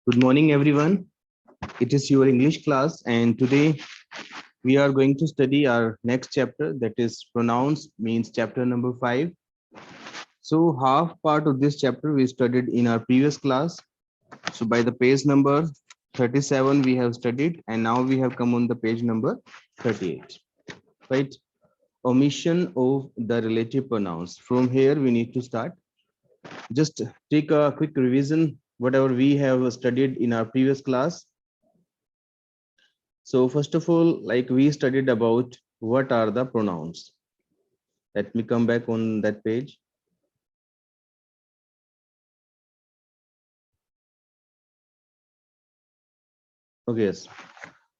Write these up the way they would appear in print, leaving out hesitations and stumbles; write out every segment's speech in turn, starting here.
Good morning, everyone. It is your English class, and today we are going to study our next chapter, that is pronouns, means chapter number 5. So, half part of this chapter we studied in our previous class. So, by the page number 37, we have studied, and now we have come on the page number 38. Right? Omission of the relative pronouns. From here, we need to start. Just take a quick revision, whatever we have studied in our previous class. So first of all, like we studied about what are the pronouns. Let me come back on that page. Okay, yes.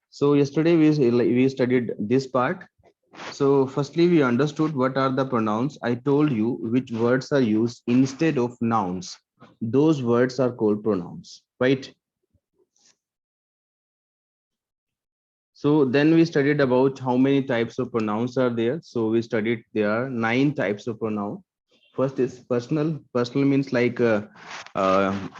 So yesterday we studied this part. So firstly, we understood what are the pronouns. I told you which words are used instead of nouns. Those words are called pronouns, right? So then we studied about how many types of pronouns are there. So we studied there are 9 types of pronoun. First is personal. Personal means like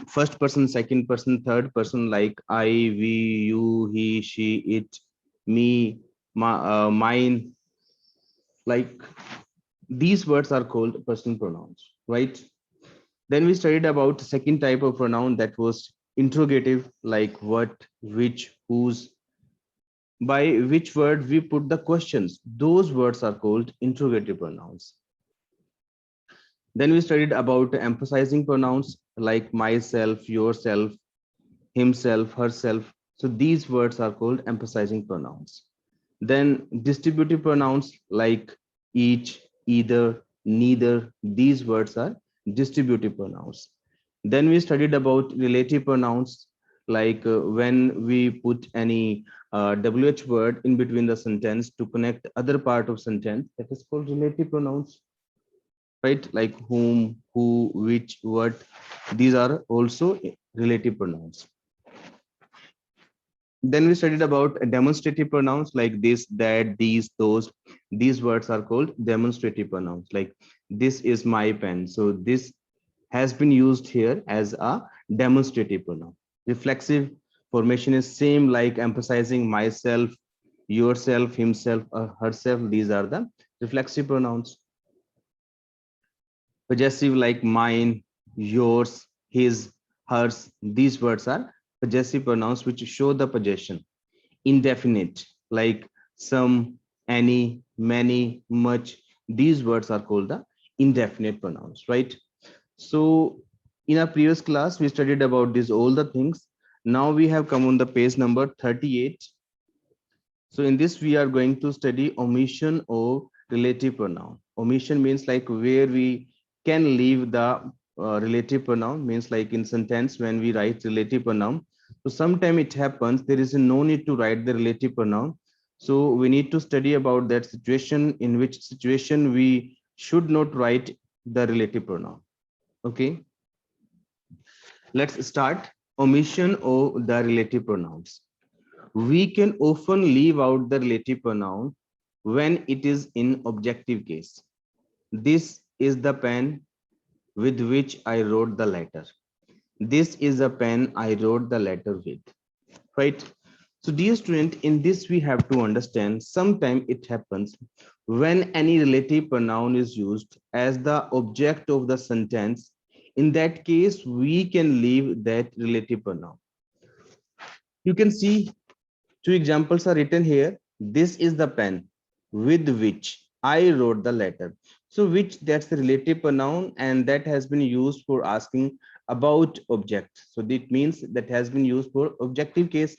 first person, second person, third person, like I, we, you, he, she, it, me, mine. Like these words are called personal pronouns, right? Then we studied about second type of pronoun, that was interrogative, like what, which, whose, by which word we put the questions. Those words are called interrogative pronouns. Then we studied about emphasizing pronouns like myself, yourself, himself, herself. So these words are called emphasizing pronouns. Then distributive pronouns like each, either, neither. These words are distributive pronouns. Then we studied about relative pronouns like when we put any WH word in between the sentence to connect other part of sentence, that is called relative pronouns, right? Like whom, who, which, what. These are also relative pronouns. Then we studied about demonstrative pronouns like this, that, these, those. These words are called demonstrative pronouns, like this is my pen. So this has been used here as a demonstrative pronoun. Reflexive formation is same, like emphasizing myself, yourself, himself, herself. These are the reflexive pronouns. Possessive like mine, yours, his, hers. These words are possessive pronouns which show the possession. Indefinite like some, any, many, much. These words are called the indefinite pronouns, right? So in our previous class, we studied about these all the things. Now we have come on the page number 38. So in this, we are going to study omission of relative pronoun. Omission means like where we can leave the relative pronoun, means like in sentence when we write relative pronoun. So sometime it happens, there is no need to write the relative pronoun. So we need to study about that situation, in which situation we should not write the relative pronoun. Okay, let's start. Omission of the relative pronouns. We can often leave out the relative pronoun when it is in objective case. This is the pen with which I wrote the letter. This is a pen I wrote the letter with. Right? So, dear student, in this we have to understand sometimes it happens when any relative pronoun is used as the object of the sentence. In that case, we can leave that relative pronoun. You can see two examples are written here. This is the pen with which I wrote the letter. So which, that's the relative pronoun, and that has been used for asking about object. So that means that has been used for objective case.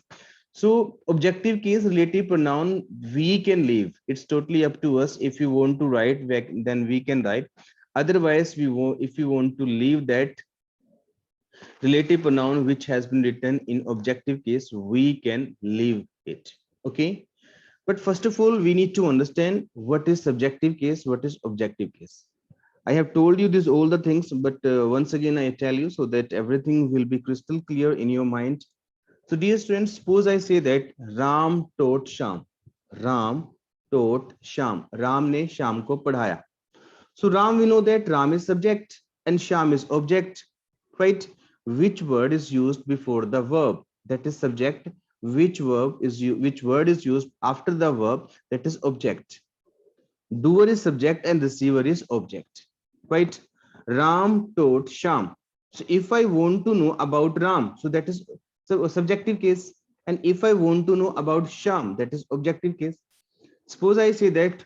So objective case relative pronoun we can leave. It's totally up to us. If you want to write, then we can write. Otherwise, if you want to leave that relative pronoun which has been written in objective case, we can leave it. Okay, but first of all we need to understand what is subjective case, what is objective case. I have told you this all the things, but once again I tell you so that everything will be crystal clear in your mind. So dear students, suppose I say that Ram taught Sham. Ram taught Sham. Ram ne Sham ko padhaya. So Ram, we know that Ram is subject and Sham is object, right? which word is used before the verb, that is subject, which which word is used after the verb, that is object. Doer is subject and receiver is object, right? Ram taught Sham. So if I want to know about Ram, so that is so subjective case. And if I want to know about Sham, that is objective case. Suppose I say that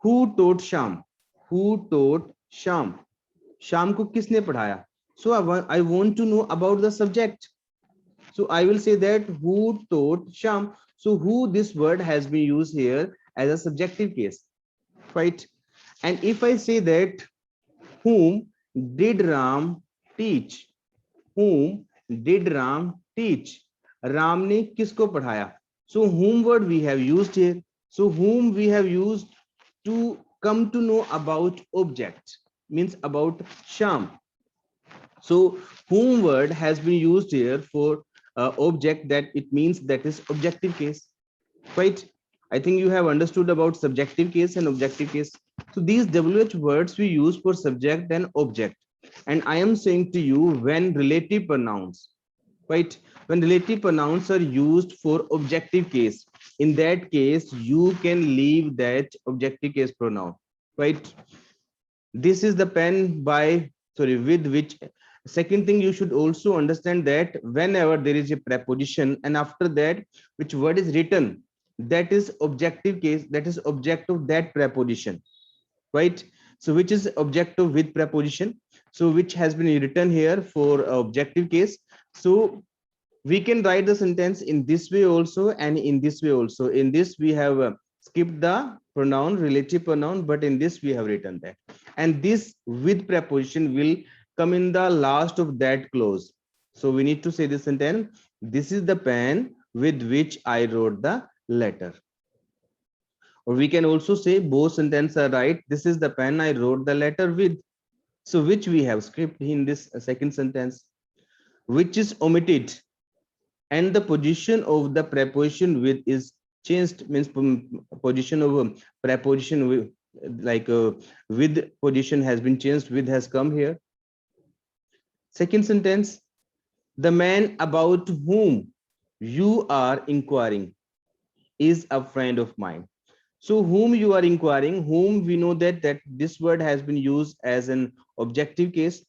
who taught Sham? Who taught Sham? Sham को किसने पढ़ाया? So I want to know about the subject. So I will say that who taught Sham. So who, this word has been used here as a subjective case, right? And if I say that whom did Ram teach? Whom did Ram teach? Ram ने किसको पढ़ाया? So whom word we have used here. So whom we have used to come to know about object, means about Sham. So whom word has been used here for object, that it means that is objective case, right? I think you have understood about subjective case and objective case. So these WH words we use for subject and object. And I am saying to you, when relative pronouns, right? When relative pronouns are used for objective case, in that case, you can leave that objective case pronoun, right? This is the pen by, sorry, with which. Second thing, you should also understand that whenever there is a preposition and after that which word is written, that is objective case, that is object of that preposition, right? So which is object of with preposition, so which has been written here for objective case. So we can write the sentence in this way also and in this way also. In this we have skipped the pronoun, relative pronoun, but in this we have written that. And this with preposition will come in the last of that clause. So we need to say this sentence, this is the pen with which I wrote the letter. Or we can also say both sentences are right, this is the pen I wrote the letter with. So which we have skipped in this second sentence. Which is omitted and the position of the preposition with is changed, means position of a preposition with, like with position has been changed, with has come here. Second sentence, the man about whom you are inquiring is a friend of mine. So whom you are inquiring, whom, we know that this word has been used as an objective case.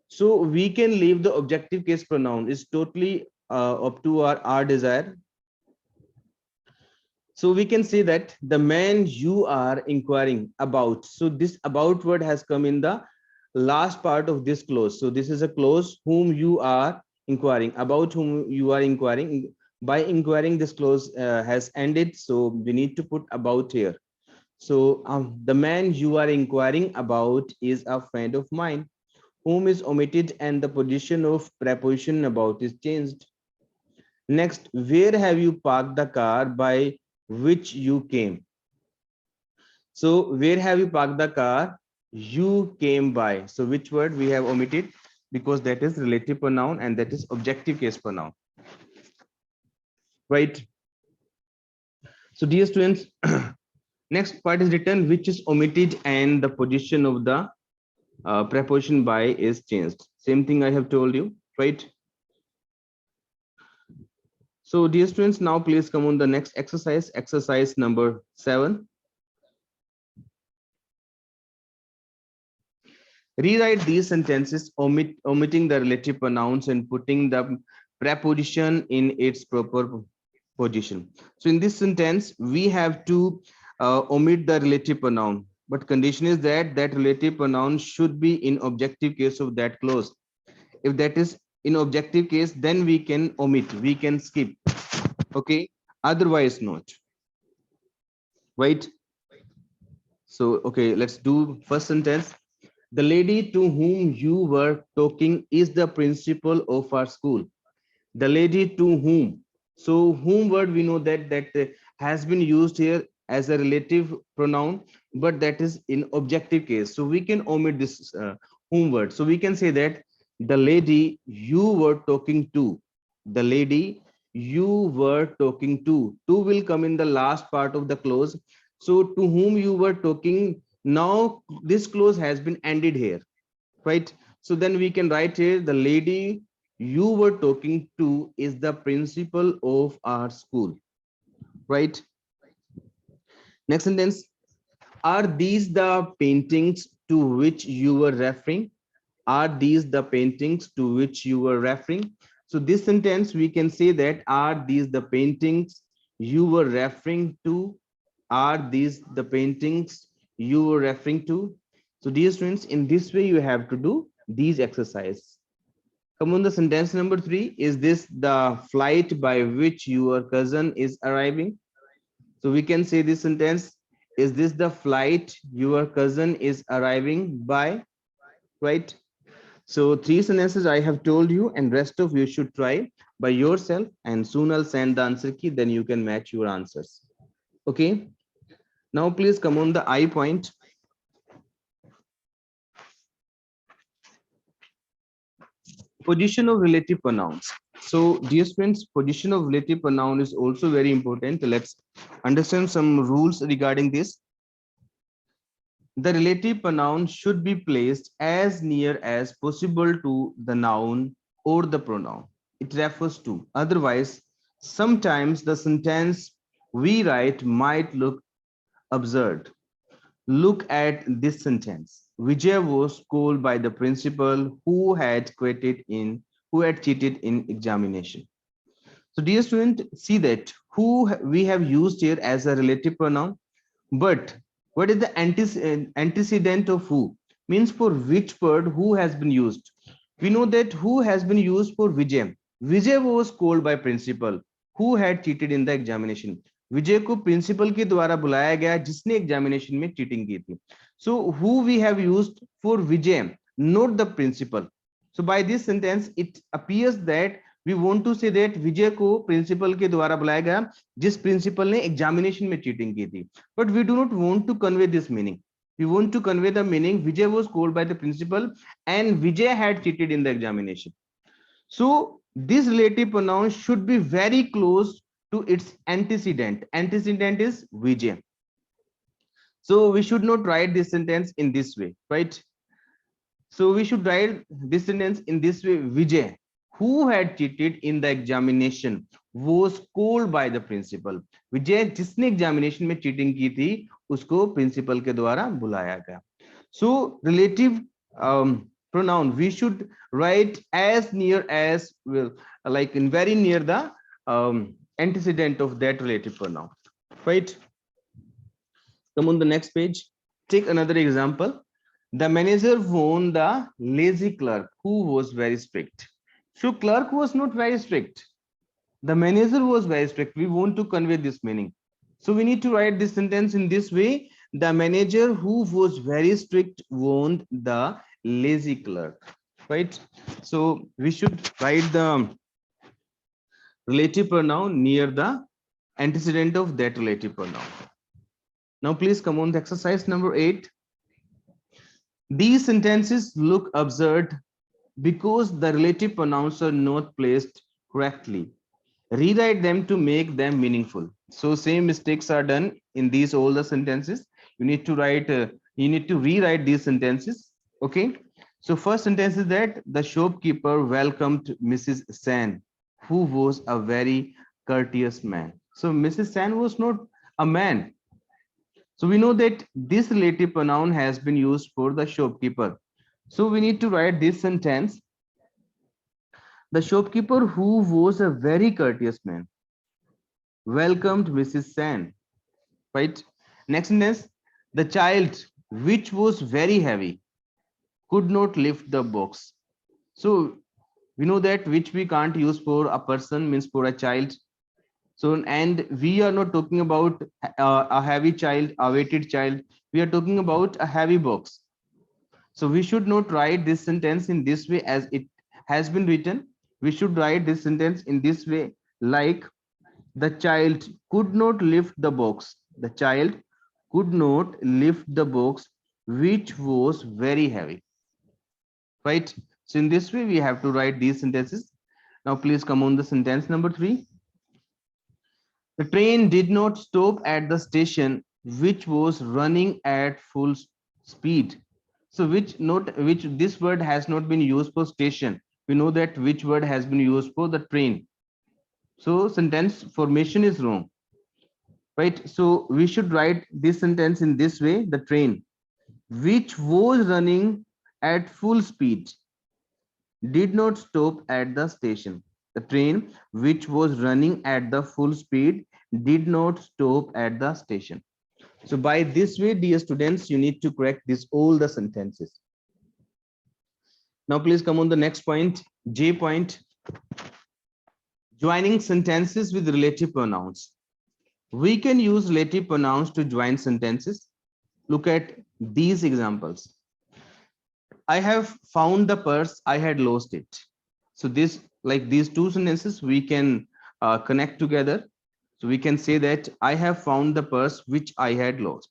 So we can leave the objective case pronoun, is totally up to our desire. So we can say that the man you are inquiring about. So this about word has come in the last part of this clause. So this is a clause, whom you are inquiring, about whom you are inquiring. By inquiring, this clause has ended. So we need to put about here. So the man you are inquiring about is a friend of mine. Whom is omitted and the position of preposition about is changed. Next, where have you parked the car by which you came? So where have you parked the car you came by? So which word we have omitted, because that is relative pronoun and that is objective case pronoun, right? So dear students, next part is written, which is omitted and the position of the preposition by is changed. Same thing I have told you, right? So dear students, now please come on the next exercise, exercise number 7. Rewrite these sentences, omitting the relative pronouns and putting the preposition in its proper position. So in this sentence, we have to omit the relative pronoun, but condition is that that relative pronoun should be in objective case of that clause. If that is in objective case, then we can omit, we can skip, okay? Otherwise not, right? So okay, let's do first sentence. The lady to whom you were talking is the principal of our school. The lady to whom. So whom word, we know that has been used here as a relative pronoun, but that is in objective case. So we can omit this whom word. So we can say that the lady you were talking to. The lady you were talking to. To will come in the last part of the clause. So to whom you were talking. Now this clause has been ended here, right? So then we can write here the lady you were talking to is the principal of our school, right? Next sentence, are these the paintings to which you were referring? Are these the paintings to which you were referring? So this sentence we can say that, are these the paintings you were referring to? Are these the paintings you were referring to? So dear students, in this way you have to do these exercises. Come on, the sentence number 3. Is this the flight by which your cousin is arriving? So we can say this sentence, is this the flight your cousin is arriving by? Right? So 3 sentences I have told you, and rest of you should try by yourself, and soon I'll send the answer key, then you can match your answers. Okay. Now please come on the I point. Position of relative pronouns. So dear students, position of relative pronoun is also very important. Let's understand some rules regarding this. The relative pronoun should be placed as near as possible to the noun or the pronoun it refers to. Otherwise, sometimes the sentence we write might look absurd. Look at this sentence. Vijay was called by the principal who had cheated in examination. So dear student, see that who we have used here as a relative pronoun, but what is the antecedent of who? Means for which word who has been used. We know that who has been used for Vijay. Vijay was called by principal who had cheated in the examination. विजय को principal के द्वारा बुलाया गया जिसने examination में cheating की थी. So who we have used for Vijay, not the principal. So by this sentence it appears that we want to say that विजय को प्रिंसिपल के द्वारा बुलाया गया जिस प्रिंसिपल ने एग्जामिनेशन में चीटिंग की थी. But we do not want to convey this meaning. We want to convey the meaning Vijay was called by the principal and Vijay had cheated in the examination. So this relative pronoun should be very close to its antecedent. Antecedent is Vijay. So we should not write this sentence in this way, right? So we should write this sentence in this way. Vijay, who had cheated in the examination, was called by the principal. Vijay जिसने examination में cheating की थी उसको principal के द्वारा बुलाया गया. So relative pronoun we should write as near as, well, like in very near the antecedent of that relative pronoun, right? Come on the next page. Take another example. The manager warned the lazy clerk who was very strict. So clerk was not very strict. The manager was very strict. We want to convey this meaning. So we need to write this sentence in this way. The manager who was very strict warned the lazy clerk, right? So we should write the relative pronoun near the antecedent of that relative pronoun. Now please come on to exercise number 8. These sentences look absurd because the relative pronouns are not placed correctly. Rewrite them to make them meaningful. So same mistakes are done in these all the sentences. You need to write, you need to rewrite these sentences. Okay. So first sentence is that the shopkeeper welcomed Mrs. San, who was a very courteous man. So Mrs. San was not a man. So we know that this relative pronoun has been used for the shopkeeper. So we need to write this sentence. The shopkeeper, who was a very courteous man, welcomed Mrs. San, right? Next sentence, the child, which was very heavy, could not lift the box. So we know that which we can't use for a person means for a child. So, and we are not talking about a heavy child, a weighted child. We are talking about a heavy box. So we should not write this sentence in this way as it has been written. We should write this sentence in this way, like the child could not lift the box. The child could not lift the box, which was very heavy, right? So in this way, we have to write these sentences. Now please come on the sentence number 3. The train did not stop at the station, which was running at full speed. So which this word has not been used for station. we know that which word has been used for the train. So sentence formation is wrong, right? So we should write this sentence in this way: the train, which was running at full speed, did not stop at the station. The train, which was running at the full speed, did not stop at the station. So by this way, dear students, you need to correct this all the sentences. Now please come on the next point, J point, joining sentences with relative pronouns. We can use relative pronouns to join sentences. Look at these examples. I have found the purse, I had lost it. So this, like these two sentences, we can connect together. So we can say that I have found the purse which I had lost.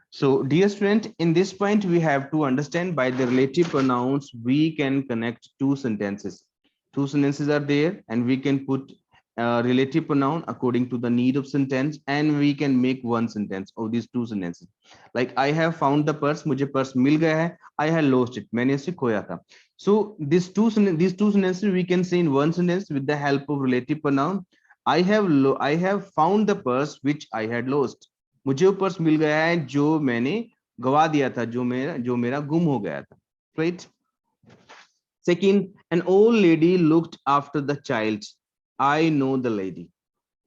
So dear student, in this point, we have to understand by the relative pronouns, we can connect two sentences. Two sentences are there and we can put a relative pronoun according to the need of sentence, and we can make one sentence of these two sentences. Like I have found the purse, मुझे purse मिल गया है. I had lost it, मैंने इसे खोया था. So these two sentences we can say in one sentence with the help of relative pronoun. I have found the purse which I had lost. मुझे वो purse मिल गया है जो मैंने गवा दिया था, जो मेरा गुम हो गया था, right? Second, an old lady looked after the child. I know the lady.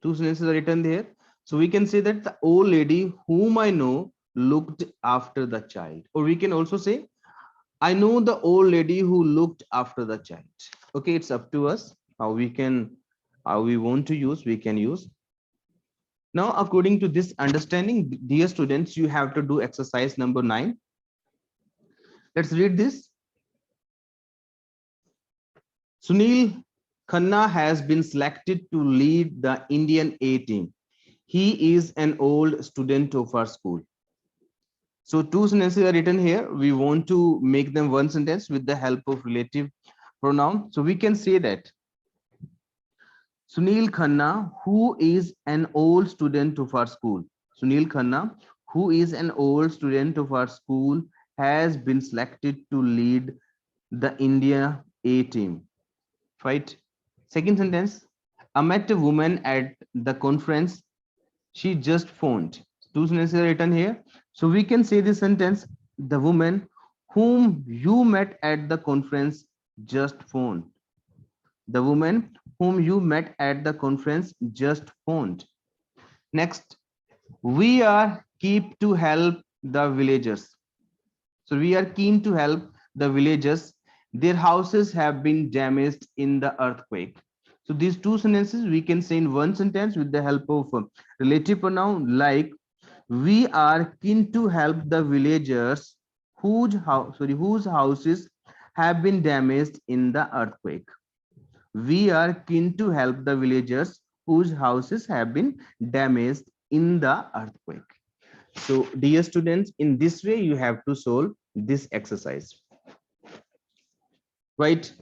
Two sentences are written there. So we can say that the old lady whom I know looked after the child. Or we can also say, I know the old lady who looked after the child. Okay, it's up to us how we want to use, we can use. Now, according to this understanding, dear students, you have to do exercise number 9. Let's read this. Sunil Khanna has been selected to lead the Indian A team. He is an old student of our school. So two sentences are written here. We want to make them one sentence with the help of relative pronoun. So we can say that Sunil Khanna, who is an old student of our school. Sunil Khanna, who is an old student of our school, has been selected to lead the India A team. Right? Second sentence, I met a woman at the conference. She just phoned. Two sentences are written here. So we can say this sentence, the woman whom you met at the conference just phoned. The woman whom you met at the conference just phoned. Next, we are keen to help the villagers. So we are keen to help the villagers. Their houses have been damaged in the earthquake. So these two sentences we can say in one sentence with the help of relative pronoun, like we are keen to help the villagers whose houses have been damaged in the earthquake. We are keen to help the villagers whose houses have been damaged in the earthquake. So dear students, in this way you have to solve this exercise, right?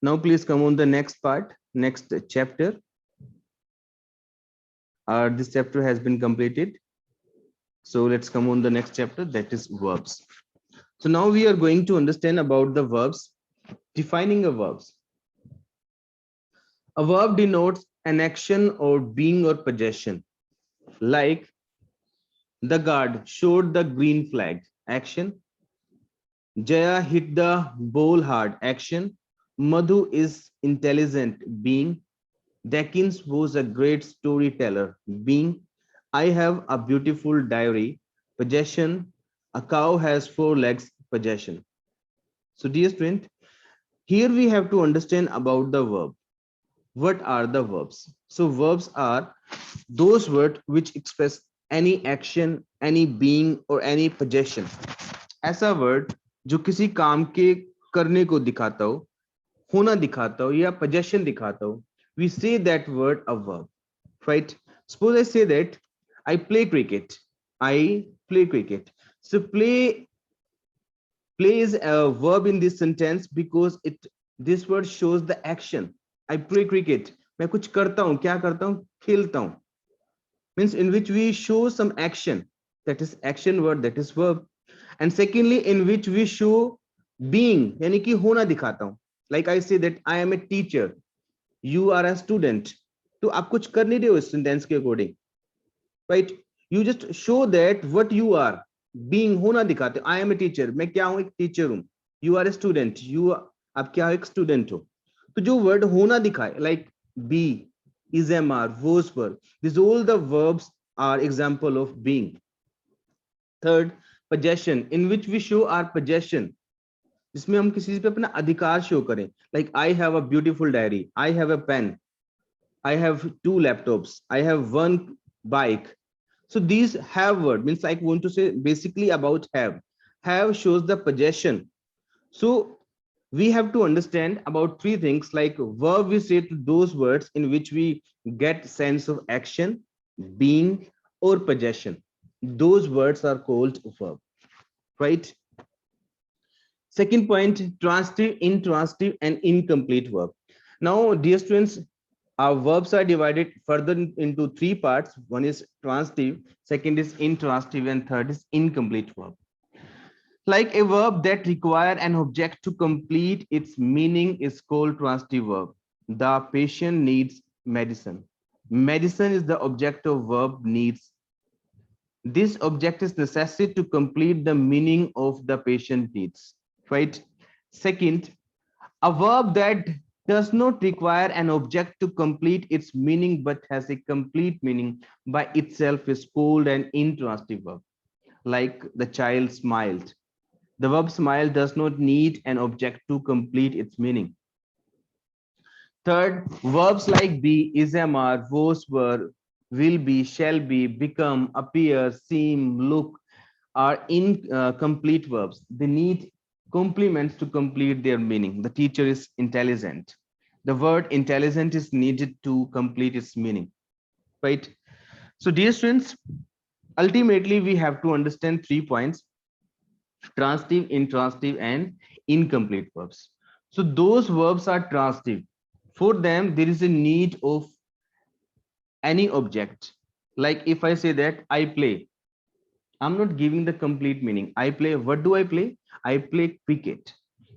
Now please come on the next part, next chapter. This chapter has been completed. So let's come on the next chapter, that is verbs. So now we are going to understand about the verbs, defining a verbs. A verb denotes an action or being or possession. Like the guard showed the green flag, action. Jaya hit the ball hard, action. Madhu is intelligent, being. Dawkins was a great storyteller, being. I have a beautiful diary, possession. A cow has 4 legs, possession. So dear student, here we have to understand about the verb. What are the verbs? So verbs are those words which express any action, any being or any possession. ऐसा word जो किसी काम के करने को दिखाता हो, होना दिखाता हो या possession दिखाता हो, we say that word a verb, right? Suppose I say that I play cricket. I play cricket. So play is a verb in this sentence because this word shows the action. I play cricket. मैं कुछ करता हूँ, क्या करता हूँ? खेलता हूँ. Means in which we show some action. That is action word, that is verb. And secondly, in which we show being यानी कि होना दिखाता हूं, like I say that I am a teacher, you are a student. तो आप कुछ कर नहीं रहे हो इस सेंटेंस के according, right? You just show that what you are, being होना दिखाते हो। आई एम ए टीचर, मैं क्या हूं, एक टीचर हूं। You are a student, you, आप क्या हो, एक स्टूडेंट हो। तो जो वर्ड होना दिखाए, like be, is, am, are, was पर, this all the verbs are example of being. Third, possession, in which we show our possession, जिसमें हम किसी चीज पे अपना अधिकार शो करें, like I have a beautiful diary, I have a pen, I have two laptops, I have one bike. So these have word means I want to say basically about have. Have shows the possession. So we have to understand about three things, like verb we say to those words in which we get sense of action, being, or possession. Those words are called verb, right? Second point, transitive, intransitive, and incomplete verb. Now, dear students, our verbs are divided further into three parts. One is transitive, second is intransitive, and third is incomplete verb. Like a verb that require an object to complete its meaning is called transitive verb. The patient needs medicine. Medicine is the object of verb needs. This object is necessary to complete the meaning of the patient needs, right? Second, a verb that does not require an object to complete its meaning but has a complete meaning by itself is called an intransitive verb. Like the child smiled. The verb smile does not need an object to complete its meaning. Third, verbs like be, is, am, are, was, were, will be, shall be, become, appear, seem, look are incomplete verbs. They need complements to complete their meaning. The teacher is intelligent. The word intelligent is needed to complete its meaning, right? So dear students, ultimately we have to understand 3 points: transitive, intransitive, and incomplete verbs. So those verbs are transitive. For them, there is a need of any object. Like if I say that I play, I'm not giving the complete meaning. I play, what do I play? I play cricket.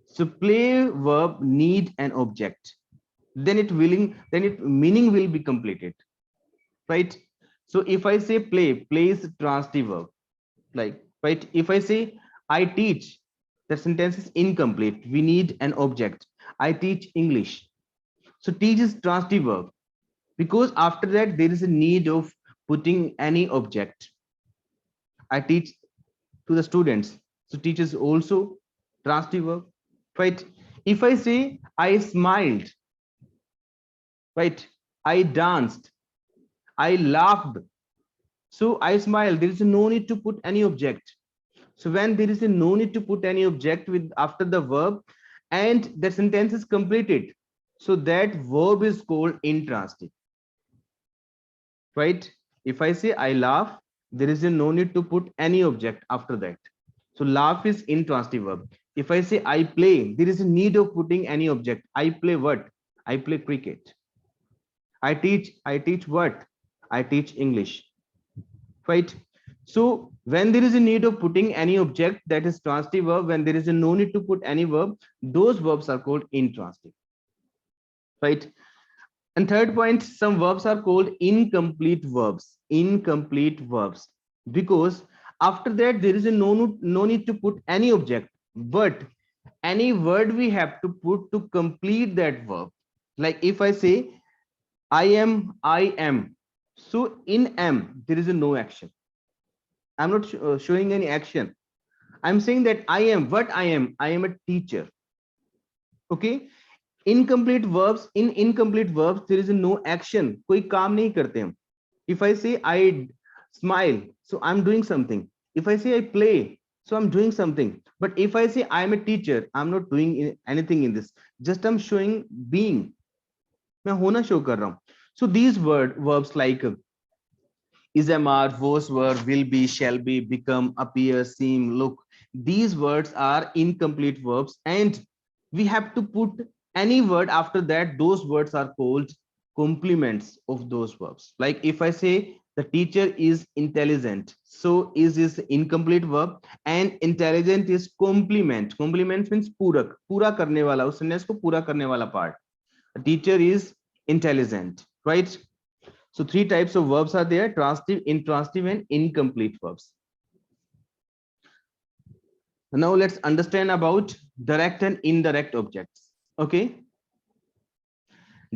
So play verb need an object. Then it willing, then it meaning will be completed, right? So if I say play, play is transitive verb, like, right? If I say I teach, the sentence is incomplete. We need an object. I teach English. So teach is transitive verb because after that there is a need of putting any object. I teach to the students. So teachers also transitive verb, right? If I say I smiled, right? I danced, I laughed. So I smiled. There is no need to put any object. So when there is a no need to put any object with after the verb and the sentence is completed, so that verb is called intransitive, right? If I say I laugh, there is a no need to put any object after that. So laugh is intransitive verb. If I say I play, there is a need of putting any object. I play what? I play cricket. I teach what? I teach English, right? So when there is a need of putting any object, that is transitive verb. When there is a no need to put any verb, those verbs are called intransitive, right? And third point, some verbs are called incomplete verbs. Incomplete verbs because after that there is a no need to put any object, but any word we have to put to complete that verb. Like if I say I am. So in am there is a no action. I'm not showing any action. I'm saying that I am what I am. I am a teacher. Okay. In incomplete verbs there is no action. कोई काम नहीं करते हम. If I say I smile, so I'm doing something. If I say I play, so I'm doing something. But if I say I am a teacher, I'm not doing anything in this. Just I'm showing being. मैं होना show कर रहा हूँ. So these verbs like is, am, are, was, were, will be, shall be, become, appear, seem, look. These words are incomplete verbs, and we have to put any word after that. Those words are called complements of those verbs. Like if I say The teacher is intelligent. So is incomplete verb, and intelligent is complement. Complement means पूरक, पूरा करने वाला, उस sentence को पूरा करने वाला part. The teacher is intelligent, right? So three types of verbs are there: transitive, intransitive, and incomplete verbs. Now let's understand about direct and indirect objects. Okay.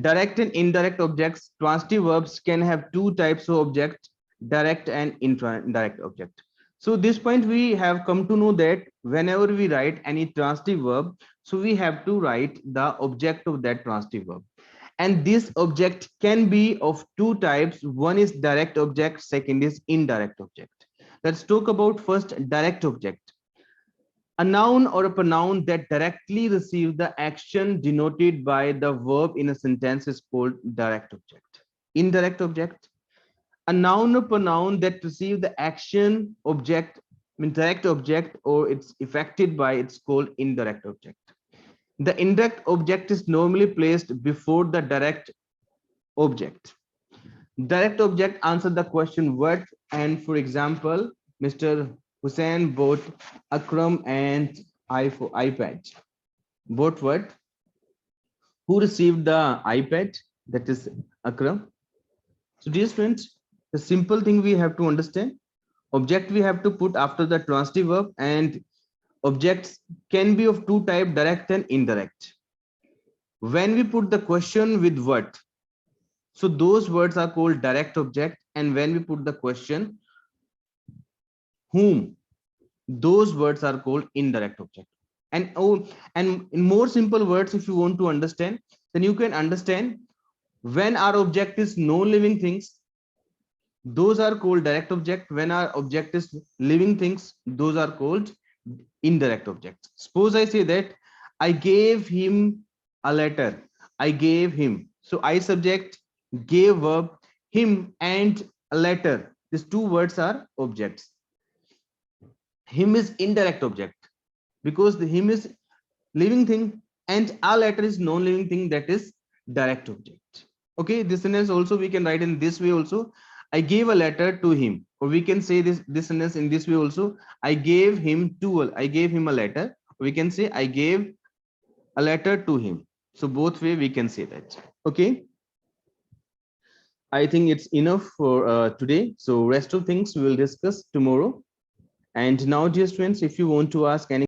Direct and indirect objects. Transitive verbs can have two types of object: direct and indirect object. So this point we have come to know that whenever we write any transitive verb, so we have to write the object of that transitive verb. And this object can be of two types. One is direct object, second is indirect object. Let's talk about first direct object. A noun or a pronoun that directly receives the action denoted by the verb in a sentence is called direct object. Indirect object. A noun or pronoun that receives the action object, direct object, or it's affected by, it's called indirect object. The indirect object is normally placed before the direct object. Direct object answer the question what, and for example, Mr. Hussein bought Akram and iPad. Bought what? Who received the iPad? That is Akram. So dear friends, the simple thing we have to understand, object we have to put after the transitive verb, and objects can be of two types, direct and indirect. When we put the question with what, so those words are called direct object, and when we put the question whom, those words are called indirect object. And and in more simple words, if you want to understand, then you can understand when our object is non-living things, those are called direct object. When our object is living things, those are called indirect objects. Suppose I say that I gave him a letter. I gave him. So I subject, gave verb, him and a letter. These two words are objects. Him is indirect object because the him is living thing and a letter is non-living thing, that is direct object. Okay, this sentence also we can write in this way also. I gave a letter to him, or we can say this sentence in this way also. I gave him a letter. We can say I gave a letter to him. So both way we can say that. Okay. I think it's enough for today. So rest of things we will discuss tomorrow. And now, dear students, if you want to ask any